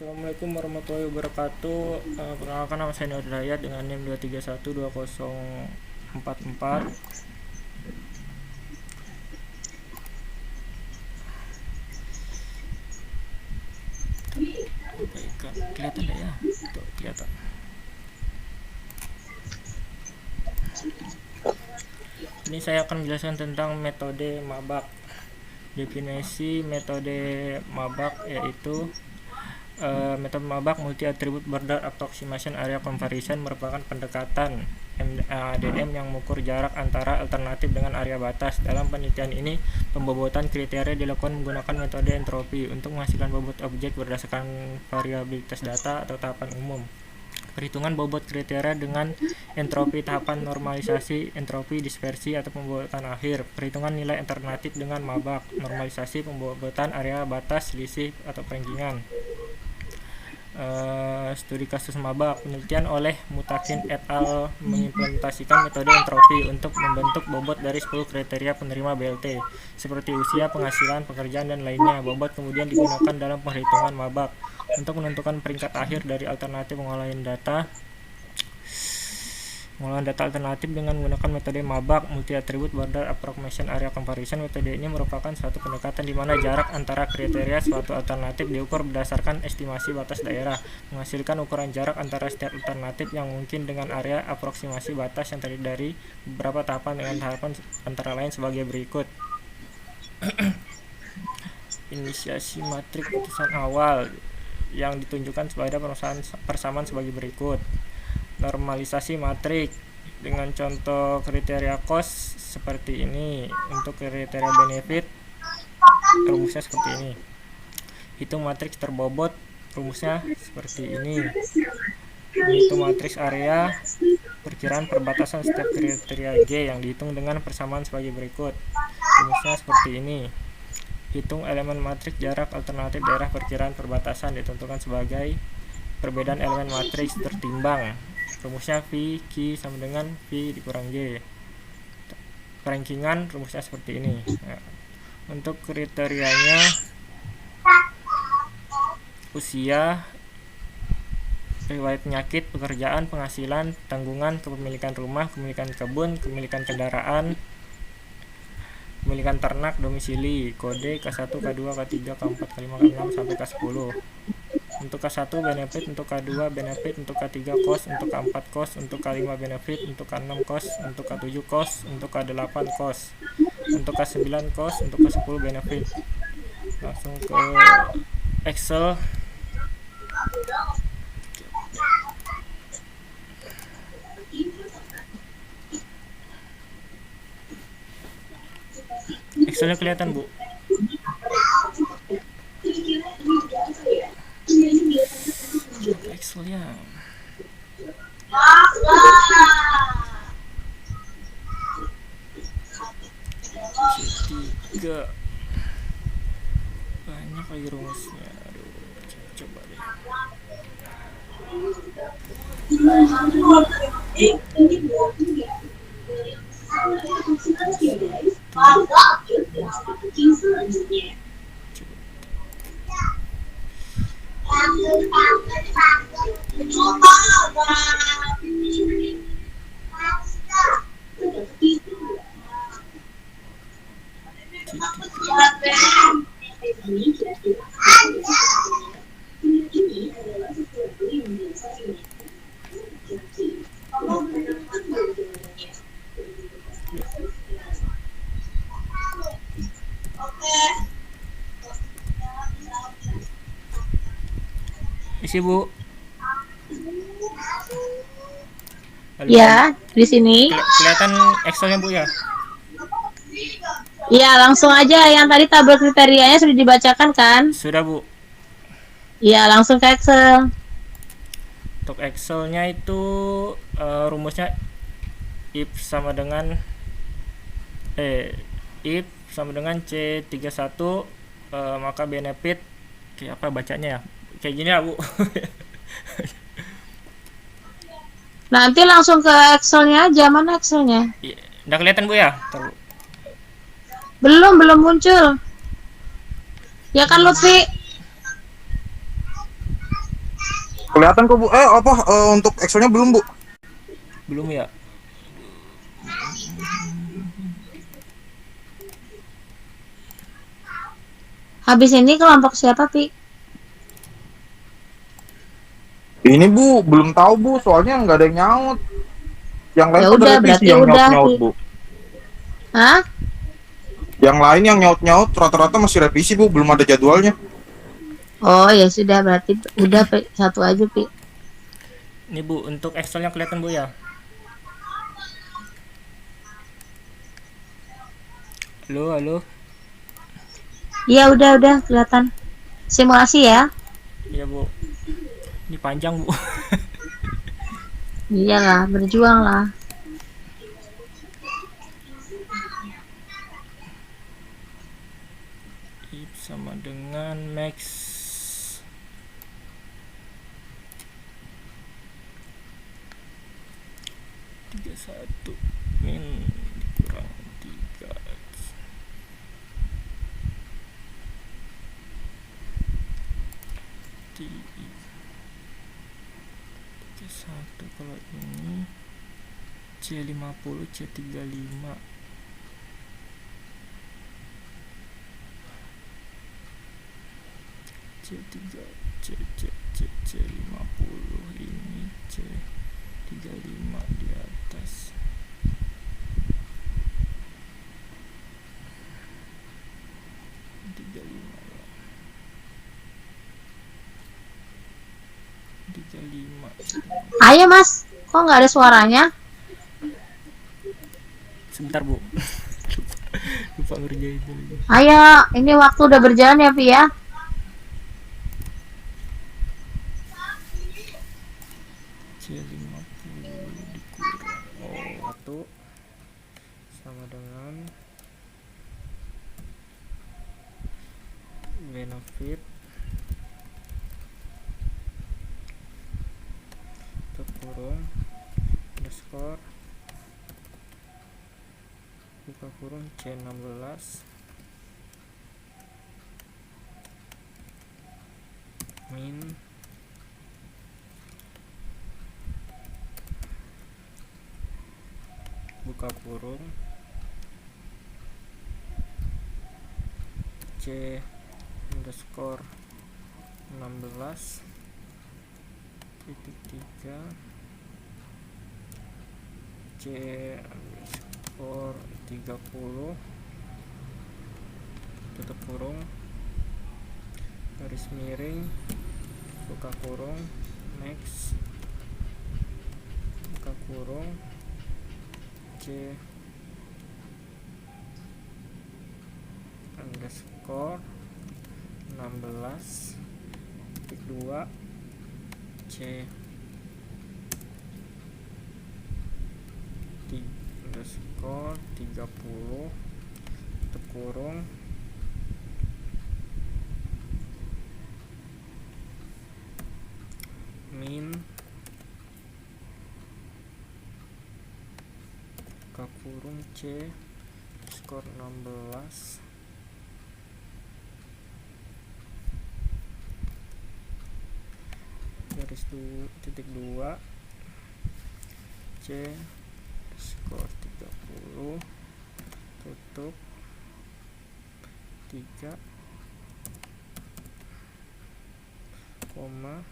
Assalamualaikum warahmatullahi wabarakatuh. Perkenalkan, nama saya Nur Hidayat dengan NIM 2312044. Kelihatan tidak ya? Tuh, kelihatan. Ini saya akan menjelaskan tentang metode mabak. Definisi metode mabak yaitu metode mabak multi attribute border approximation area comparison merupakan pendekatan ADM yang mengukur jarak antara alternatif dengan area batas. Dalam penelitian ini, pembobotan kriteria dilakukan menggunakan metode entropi untuk menghasilkan bobot objek berdasarkan variabilitas data atau tahapan umum. Perhitungan bobot kriteria dengan entropi tahapan normalisasi, entropi dispersi atau pembobotan akhir. Perhitungan nilai alternatif dengan mabak, normalisasi, pembobotan area batas, selisih atau perankingan. Studi kasus mabak. Penelitian oleh Mutakin et al. Mengimplementasikan metode entropi untuk membentuk bobot dari 10 kriteria penerima BLT seperti usia, penghasilan, pekerjaan, dan lainnya. Bobot kemudian digunakan dalam perhitungan mabak untuk menentukan peringkat akhir dari alternatif pengolahan data alternatif dengan menggunakan metode mabak multi attribute border approximation area comparison. Metode ini merupakan suatu pendekatan di mana jarak antara kriteria suatu alternatif diukur berdasarkan estimasi batas daerah, menghasilkan ukuran jarak antara setiap alternatif yang mungkin dengan area aproksimasi batas yang terdiri dari beberapa tahapan dengan tahapan antara lain sebagai berikut. Inisiasi matrik putusan awal yang ditunjukkan pada persamaan sebagai berikut. Normalisasi matrik dengan contoh kriteria cost seperti ini. Untuk kriteria benefit rumusnya seperti ini. Hitung matriks terbobot, rumusnya seperti ini. Hitung matriks area, perkiraan perbatasan setiap kriteria G yang dihitung dengan persamaan sebagai berikut. Rumusnya seperti ini. Hitung elemen matriks jarak alternatif daerah perkiraan perbatasan ditentukan sebagai perbedaan elemen matriks tertimbang. Rumusnya V Q sama dengan V dikurang G. Perankingan rumusnya seperti ini. Nah, untuk kriterianya usia, riwayat penyakit, pekerjaan, penghasilan, tanggungan, kepemilikan rumah, kepemilikan kebun, kepemilikan kendaraan, kepemilikan ternak, domisili, kode K1, K2, K3, K4, K5, K6 sampai K10. Untuk K1 benefit, untuk K2 benefit, untuk K3 cost, untuk K4 cost, untuk K5 benefit, untuk K6 cost, untuk K7 cost, untuk K8 cost, untuk K9 cost, untuk K10 benefit. Langsung ke Excel. Excelnya kelihatan, Bu? Excelnya tiga banyak lagi rumusnya. Aduh, coba deh. Isi, Bu. Halo, ya, di sini. kelihatan Excelnya, Bu, ya? Ya, langsung aja yang tadi tabel kriterianya sudah dibacakan kan? Sudah, Bu. Ya, langsung ke Excel. Untuk Excelnya itu rumusnya if sama dengan C31 maka benefit kayak apa bacanya ya? Kayak gini ya, Bu. Nanti langsung ke Excelnya aja. Mana Excelnya? Udah kelihatan, Bu, ya? Belum muncul. Ya kan, Lutfi? Kelihatan kok Bu. Untuk Excelnya belum Bu. Belum ya? Habis ini kelompok siapa, Pi? Ini Bu, belum tahu Bu, soalnya nggak ada yang nyaut. Yang lain Ya pada udah, revisi berarti yang udah, nyaut-nyaut Pi. Bu. Hah? Yang lain yang nyaut-nyaut rata-rata masih revisi Bu, belum ada jadwalnya. Oh, ya sudah, berarti udah, Pi. Satu aja, Pi. Ini Bu, untuk Excelnya kelihatan Bu ya? Halo, halo. Iya, udah kelihatan. Simulasi ya. Iya Bu. Ini panjang Bu. Iyalah, berjuang lah. If sama dengan max 31 min dikurang 3 Ti 31. Kalau ini C50 C35 C3 C50 ini C35 di atas. Tiga lima ya. 35. Ayo, Mas. Kok nggak ada suaranya? Sebentar Bu. Lupa ngerjain dulu. Ayo, ini waktu udah berjalan ya, Pi ya. C50 dikurang 1 sama dengan benefit kurung underscore buka kurung C16 min buka kurung C underscore 16 titik 3 C underscore 30 tutup kurung garis miring buka kurung max buka kurung C underscore 16 titik 2 C underscore 30 tutup kurung min buka kurung C skor 16 garis titik 2 C skor 30 tutup 3 koma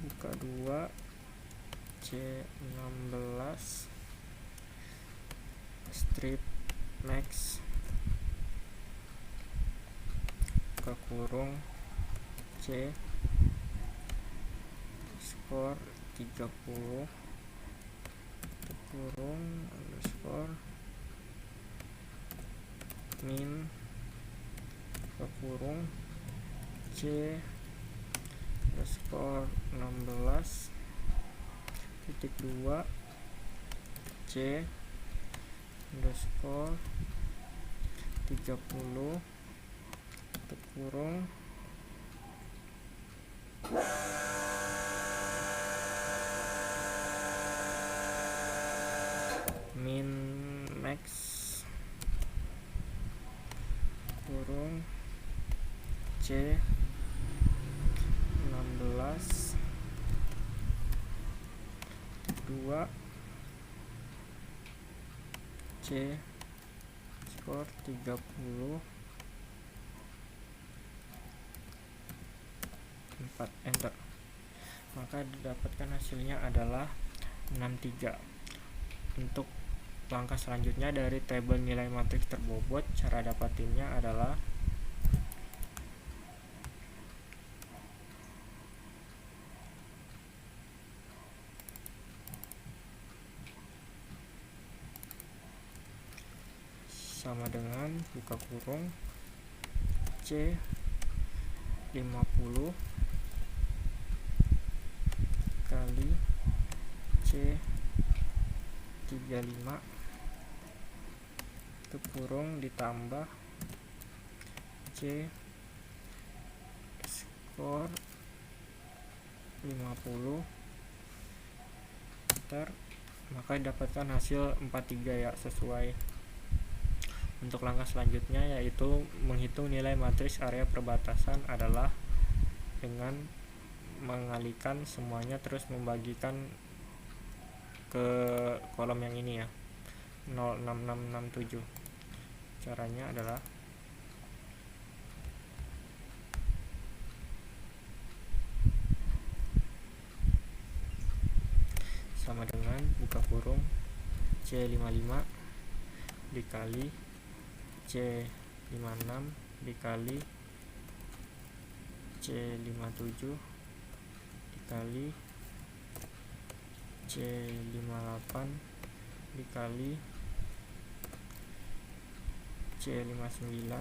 buka 2 C16 strip max buka kurung C skor 30 kurung underscore min buka kurung C underscore 16 titik 2 C underscore 30 tutup kurung min max kurung C 16 2 C skor 30 4 enter, maka didapatkan hasilnya adalah 63. Untuk langkah selanjutnya dari tabel nilai matriks terbobot, cara dapatinnya adalah sama dengan buka kurung C 50 kali C 35 tutup kurung ditambah C skor 50 enter, maka dapatkan hasil 43 ya, sesuai. Untuk langkah selanjutnya yaitu menghitung nilai matriks area perbatasan adalah dengan mengalihkan semuanya terus membagikan ke kolom yang ini ya, 06667. Caranya adalah sama dengan buka kurung C55 dikali C56 dikali C57 dikali C58 dikali C59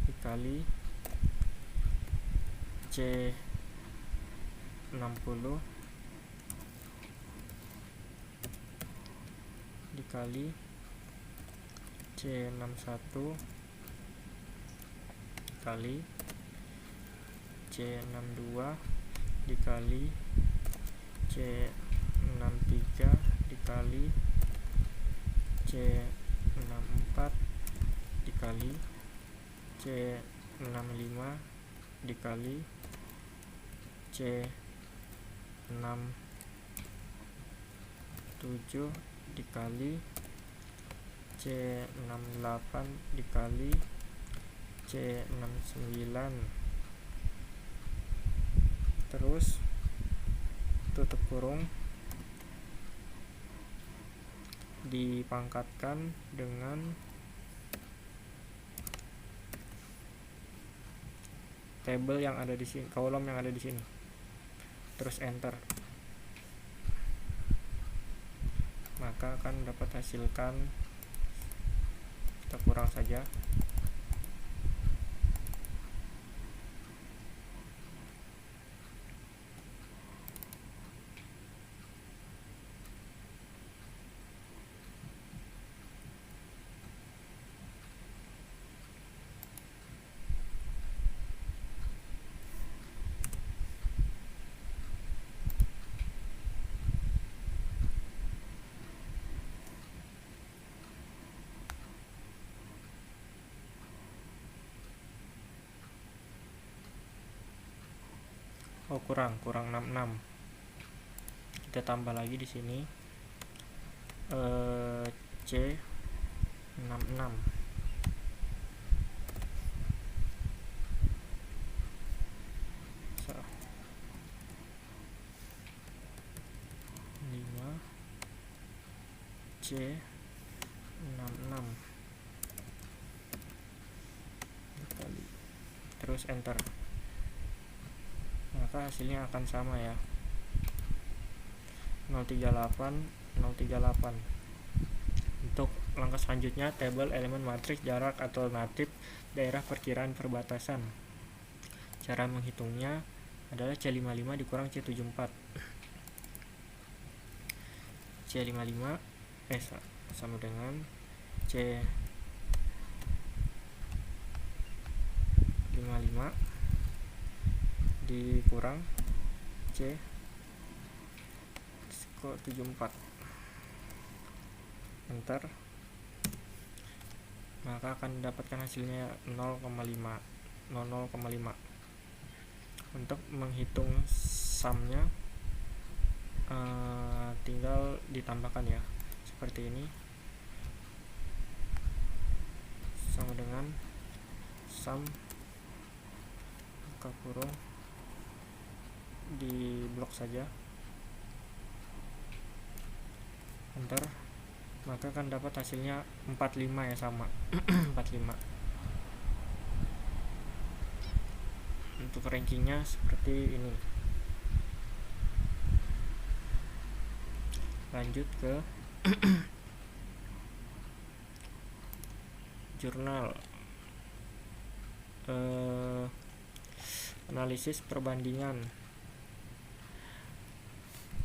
dikali C60 dikali C61 dikali C62 dikali C63 dikali C64 dikali C65 dikali C67 dikali C68 dikali C69, terus tutup kurung dipangkatkan dengan tabel yang ada di sini, kolom yang ada di sini, terus enter, maka akan dapat hasilkan, kita kurang saja, oh kurang 66, kita tambah lagi di sini C66 5 C66 dikali, terus enter, maka hasilnya akan sama ya, 038 038. Untuk langkah selanjutnya tabel elemen matriks jarak alternatif daerah perkiraan perbatasan, cara menghitungnya adalah C55 dikurang C74. C55 sama dengan C55 dikurang C skor 74, enter, maka akan mendapatkan hasilnya 0,5. Untuk menghitung sumnya ditambahkan ya, seperti ini, sama dengan sum buka kurung di blok saja, enter, maka akan dapat hasilnya 45 ya, sama 45. Untuk rankingnya seperti ini. Lanjut ke jurnal analisis perbandingan.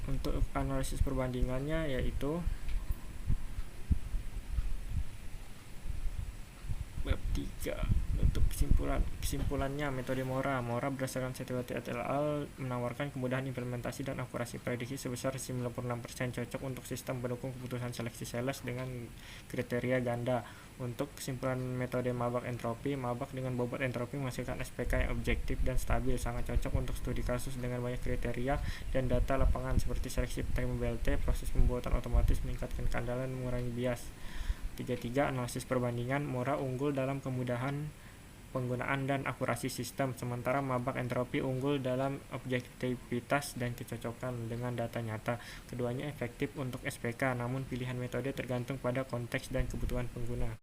Untuk analisis perbandingannya yaitu bab 3. Untuk kesimpulannya, metode Mora berdasarkan Setiawati et al. Menawarkan kemudahan implementasi dan akurasi prediksi sebesar 96% cocok untuk sistem pendukung keputusan seleksi sales dengan kriteria ganda. Untuk kesimpulan metode Mabak entropi, Mabak dengan bobot entropi menghasilkan SPK yang objektif dan stabil, sangat cocok untuk studi kasus dengan banyak kriteria dan data lapangan seperti seleksi penerima BLT, proses pembuatan otomatis, meningkatkan keandalan, mengurangi bias. 33. Analisis perbandingan, Mora unggul dalam kemudahan penggunaan dan akurasi sistem, sementara Mabak entropi unggul dalam objektivitas dan kecocokan dengan data nyata. Keduanya efektif untuk SPK, namun pilihan metode tergantung pada konteks dan kebutuhan pengguna.